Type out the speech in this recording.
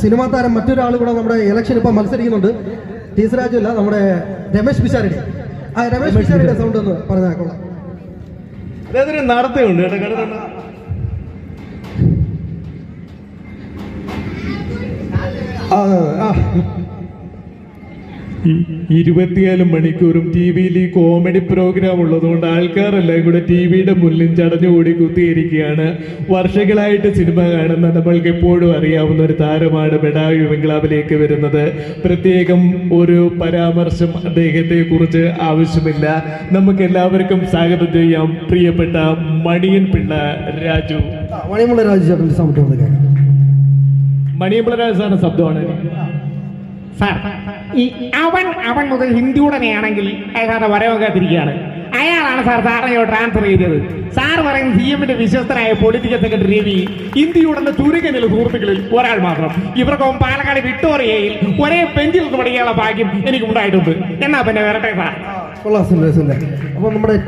Cinema താരം മറ്റൊരാൾ കൂടെ നമ്മുടെ ഇലക്ഷൻ ഇപ്പൊ മത്സരിക്കുന്നുണ്ട്. ടീസറാജു അല്ല, നമ്മുടെ രമേശ് പിഷാരടി. ആ രമേശ് പിഷാരടിയുടെ സൗണ്ട് ഒന്ന് പറഞ്ഞാൽ കൊള്ളാം. അദ്ദേഹത്തിന് നടത്തുണ്ട് കേട്ടോ. ആ 24 മണിക്കൂറും ടി വിയിൽ ഈ കോമഡി പ്രോഗ്രാം ഉള്ളതുകൊണ്ട് ആൾക്കാരെല്ലാം കൂടെ ടി വിയുടെ മുന്നിൽ ചടഞ്ഞുകൂടി കുത്തിയിരിക്കുകയാണ്. വർഷങ്ങളായിട്ട് സിനിമ കാണുന്ന നമ്മൾക്ക് എപ്പോഴും അറിയാവുന്ന ഒരു താരമാണ് ബെഡായി ബംഗ്ലാവിലേക്ക് വരുന്നത്. പ്രത്യേകം ഒരു പരാമർശം അദ്ദേഹത്തെ കുറിച്ച് ആവശ്യമില്ല. നമുക്ക് എല്ലാവർക്കും സ്വാഗതം ചെയ്യാം പ്രിയപ്പെട്ട മണിയൻ പിള്ള രാജു. മണിയമ്പിള്ള രാജു ചേട്ടൻ്റെ സൗണ്ട് ഒന്ന് കേൾക്കാം. മണിയമ്പിള്ള രാജു സാറിന്റെ ശബ്ദമാണ് സാർ. ഈ അവൻ മുതൽ ഹിന്ദിയുടനെയാണെങ്കിൽ അയാളുടെ വരവൊക്കാത്തിരിക്കുകയാണ്. അയാളാണ് സാർ സാറിനെ ട്രാൻസ്ഫർ ചെയ്തത്. സാർ പറയുന്ന CM-ന്റെ വിശ്വസ്തനായ പൊളിറ്റിക്കൽ സെക്രട്ടറി രവി ഇന്ത്യയുടെ ചുരുക്കനിൽ സുഹൃത്തുക്കളിൽ ഒരാൾ മാത്രം. ഇവർക്കും പാലക്കാട് വിക്ടോറിയയിൽ ഒരേ ബെഞ്ചിൽ നിന്ന് പഠിക്കാനുള്ള ഭാഗ്യം എനിക്ക് ഉണ്ടായിട്ടുണ്ട്. എന്നാ പിന്നെ വരട്ടെ സാർ. കൊള്ളാം. അപ്പൊ നമ്മുടെ